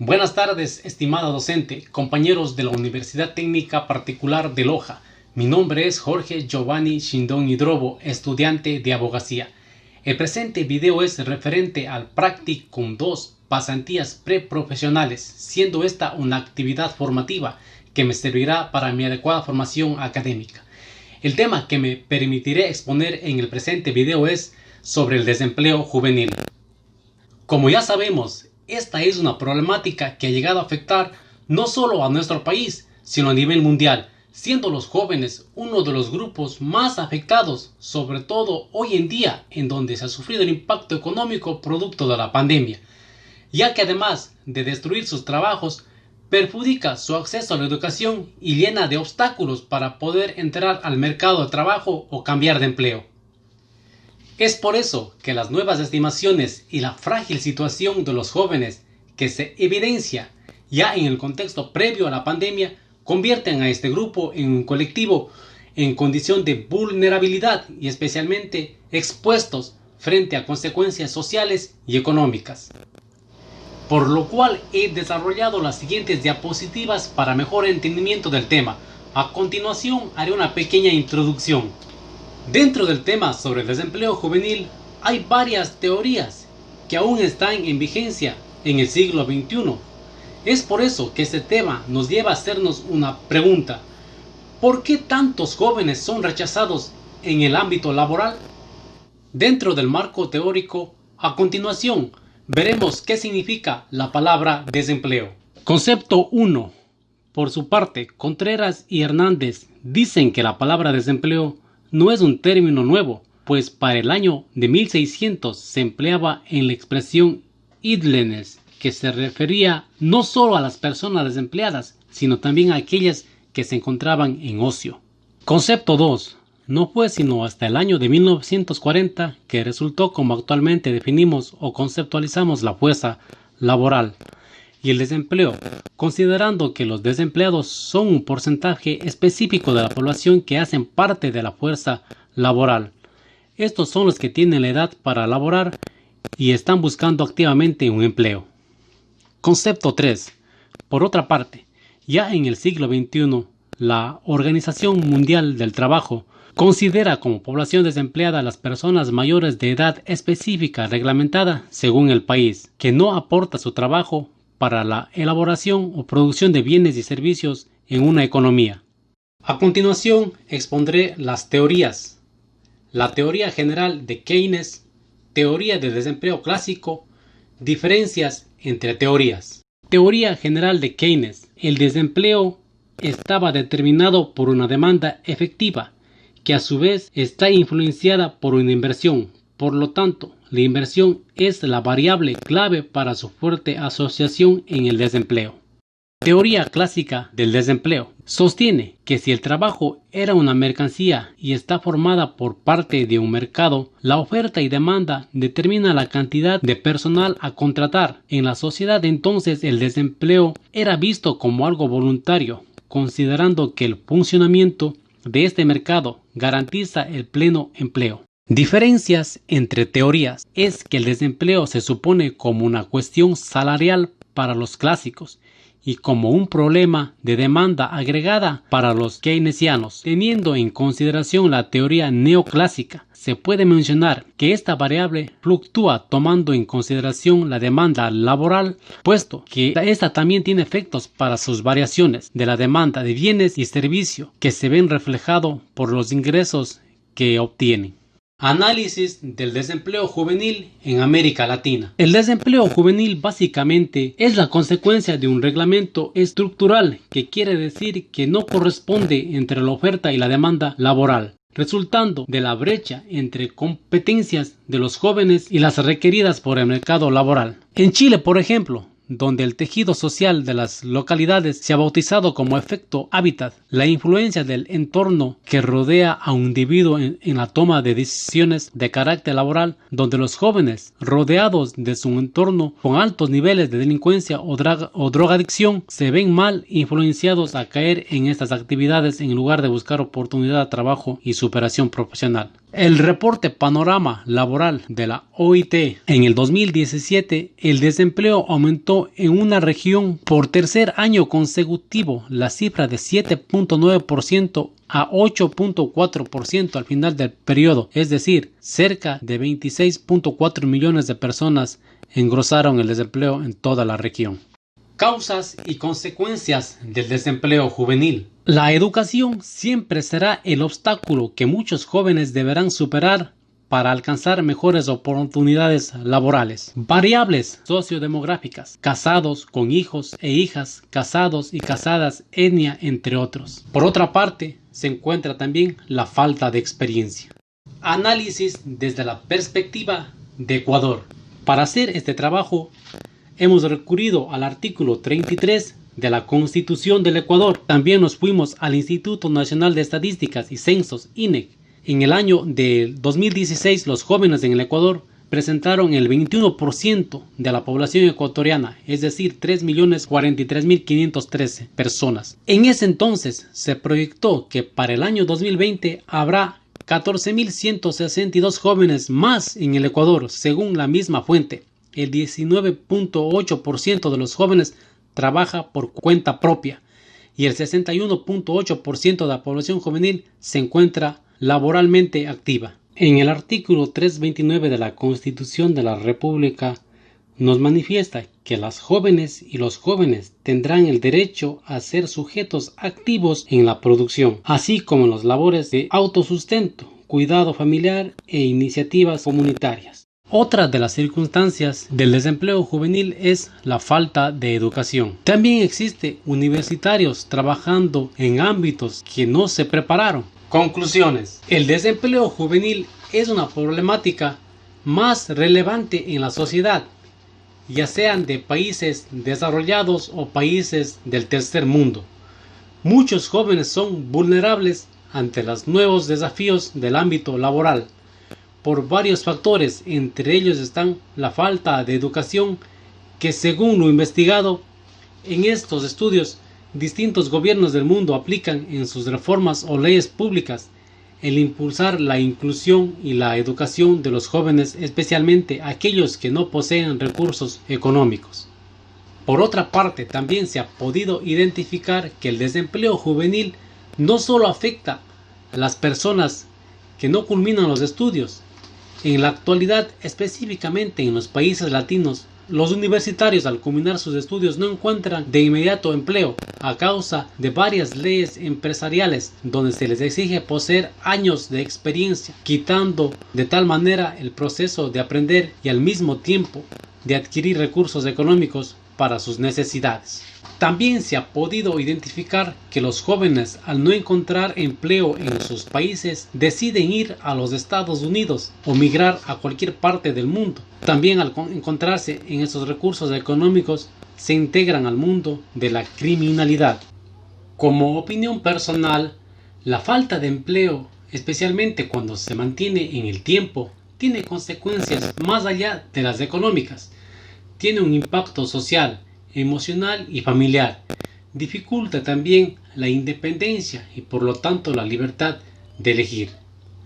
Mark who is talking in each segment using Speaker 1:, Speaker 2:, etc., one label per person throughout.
Speaker 1: Buenas tardes, estimada docente, compañeros de la Universidad Técnica Particular de Loja. Mi nombre es Jorge Giovanni Shindón Hidrobo, estudiante de abogacía. El presente video es referente al Practicum 2, pasantías preprofesionales, siendo esta una actividad formativa que me servirá para mi adecuada formación académica. El tema que me permitiré exponer en el presente video es sobre el desempleo juvenil. Como ya sabemos, esta es una problemática que ha llegado a afectar no solo a nuestro país, sino a nivel mundial, siendo los jóvenes uno de los grupos más afectados, sobre todo hoy en día, en donde se ha sufrido el impacto económico producto de la pandemia, ya que además de destruir sus trabajos, perjudica su acceso a la educación y llena de obstáculos para poder entrar al mercado de trabajo o cambiar de empleo. Es por eso que las nuevas estimaciones y la frágil situación de los jóvenes que se evidencia ya en el contexto previo a la pandemia convierten a este grupo en un colectivo en condición de vulnerabilidad y especialmente expuestos frente a consecuencias sociales y económicas. Por lo cual he desarrollado las siguientes diapositivas para mejor entendimiento del tema. A continuación haré una pequeña introducción. Dentro del tema sobre el desempleo juvenil hay varias teorías que aún están en vigencia en el siglo XXI. Es por eso que este tema nos lleva a hacernos una pregunta. ¿Por qué tantos jóvenes son rechazados en el ámbito laboral? Dentro del marco teórico, a continuación veremos qué significa la palabra desempleo. Concepto 1. Por su parte, Contreras y Hernández dicen que la palabra desempleo no es un término nuevo, pues para el año de 1600 se empleaba en la expresión idlenes, que se refería no solo a las personas desempleadas, sino también a aquellas que se encontraban en ocio. Concepto 2. No fue sino hasta el año de 1940 que resultó como actualmente definimos o conceptualizamos la fuerza laboral y el desempleo, considerando que los desempleados son un porcentaje específico de la población que hacen parte de la fuerza laboral. Estos son los que tienen la edad para laborar y están buscando activamente un empleo. Concepto 3. Por otra parte, ya en el siglo XXI, la Organización Mundial del Trabajo considera como población desempleada a las personas mayores de edad específica reglamentada según el país, que no aporta su trabajo para la elaboración o producción de bienes y servicios en una economía. A continuación expondré las teorías. La teoría general de Keynes, teoría del desempleo clásico, diferencias entre teorías. Teoría general de Keynes. El desempleo estaba determinado por una demanda efectiva, que a su vez está influenciada por una inversión. Por lo tanto, la inversión es la variable clave para su fuerte asociación en el desempleo. Teoría clásica del desempleo. Sostiene que si el trabajo era una mercancía y está formada por parte de un mercado, la oferta y demanda determina la cantidad de personal a contratar. En la sociedad entonces el desempleo era visto como algo voluntario, considerando que el funcionamiento de este mercado garantiza el pleno empleo. Diferencias entre teorías es que el desempleo se supone como una cuestión salarial para los clásicos y como un problema de demanda agregada para los keynesianos. Teniendo en consideración la teoría neoclásica, se puede mencionar que esta variable fluctúa tomando en consideración la demanda laboral, puesto que esta también tiene efectos para sus variaciones de la demanda de bienes y servicios que se ven reflejados por los ingresos que obtienen. Análisis del desempleo juvenil en América Latina. El desempleo juvenil básicamente es la consecuencia de un reglamento estructural, que quiere decir que no corresponde entre la oferta y la demanda laboral, resultando de la brecha entre competencias de los jóvenes y las requeridas por el mercado laboral. En Chile, por ejemplo, donde el tejido social de las localidades se ha bautizado como efecto hábitat, la influencia del entorno que rodea a un individuo en la toma de decisiones de carácter laboral, donde los jóvenes, rodeados de su entorno con altos niveles de delincuencia o drogadicción, se ven mal influenciados a caer en estas actividades en lugar de buscar oportunidad de trabajo y superación profesional. El reporte Panorama Laboral de la OIT en el 2017, el desempleo aumentó en una región por tercer año consecutivo, la cifra de 7.9% a 8.4% al final del periodo, es decir, cerca de 26.4 millones de personas engrosaron el desempleo en toda la región. Causas y consecuencias del desempleo juvenil. La educación siempre será el obstáculo que muchos jóvenes deberán superar para alcanzar mejores oportunidades laborales. Variables sociodemográficas, casados con hijos e hijas, casados y casadas, etnia, entre otros. Por otra parte, se encuentra también la falta de experiencia. Análisis desde la perspectiva de Ecuador. Para hacer este trabajo, hemos recurrido al artículo 33 de la Constitución del Ecuador. También nos fuimos al Instituto Nacional de Estadísticas y Censos, INEC. En el año de 2016, los jóvenes en el Ecuador presentaron el 21% de la población ecuatoriana, es decir, 3.043.513 personas. En ese entonces se proyectó que para el año 2020 habrá 14.162 jóvenes más en el Ecuador, según la misma fuente. El 19.8% de los jóvenes trabaja por cuenta propia y el 61.8% de la población juvenil se encuentra laboralmente activa. En el artículo 329 de la Constitución de la República nos manifiesta que las jóvenes y los jóvenes tendrán el derecho a ser sujetos activos en la producción, así como en las labores de autosustento, cuidado familiar e iniciativas comunitarias. Otra de las circunstancias del desempleo juvenil es la falta de educación. También existe universitarios trabajando en ámbitos que no se prepararon. Conclusiones. El desempleo juvenil es una problemática más relevante en la sociedad, ya sean de países desarrollados o países del tercer mundo. Muchos jóvenes son vulnerables ante los nuevos desafíos del ámbito laboral, por varios factores, entre ellos están la falta de educación, que según lo investigado en estos estudios, distintos gobiernos del mundo aplican en sus reformas o leyes públicas el impulsar la inclusión y la educación de los jóvenes, especialmente aquellos que no poseen recursos económicos. Por otra parte, también se ha podido identificar que el desempleo juvenil no solo afecta a las personas que no culminan los estudios. En la actualidad, específicamente en los países latinos, los universitarios al culminar sus estudios no encuentran de inmediato empleo a causa de varias leyes empresariales donde se les exige poseer años de experiencia, quitando de tal manera el proceso de aprender y al mismo tiempo de adquirir recursos económicos para sus necesidades. También se ha podido identificar que los jóvenes, al no encontrar empleo en sus países, deciden ir a los Estados Unidos o migrar a cualquier parte del mundo. También al encontrarse en esos recursos económicos, se integran al mundo de la criminalidad. Como opinión personal, la falta de empleo, especialmente cuando se mantiene en el tiempo, tiene consecuencias más allá de las económicas. Tiene un impacto social, emocional y familiar. Dificulta también la independencia y por lo tanto la libertad de elegir.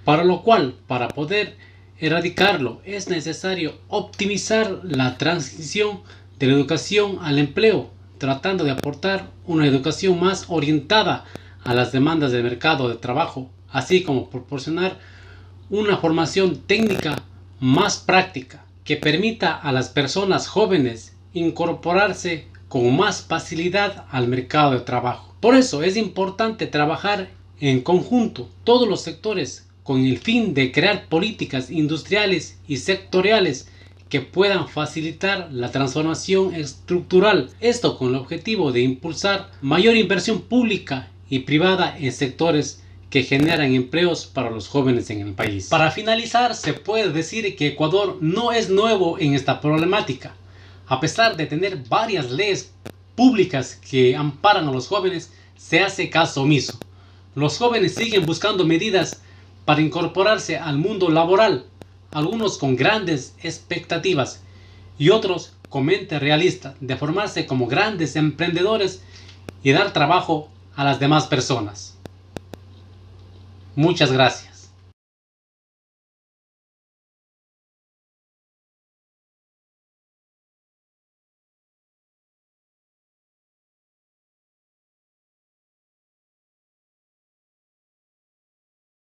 Speaker 1: Para lo cual, para poder erradicarlo, es necesario optimizar la transición de la educación al empleo, tratando de aportar una educación más orientada a las demandas del mercado de trabajo, así como proporcionar una formación técnica más práctica que permita a las personas jóvenes incorporarse con más facilidad al mercado de trabajo. Por eso es importante trabajar en conjunto todos los sectores con el fin de crear políticas industriales y sectoriales que puedan facilitar la transformación estructural. Esto con el objetivo de impulsar mayor inversión pública y privada en sectores que generan empleos para los jóvenes en el país. Para finalizar, se puede decir que Ecuador no es nuevo en esta problemática. A pesar de tener varias leyes públicas que amparan a los jóvenes, se hace caso omiso. Los jóvenes siguen buscando medidas para incorporarse al mundo laboral, algunos con grandes expectativas y otros con mente realista de formarse como grandes emprendedores y dar trabajo a las demás personas. Muchas gracias.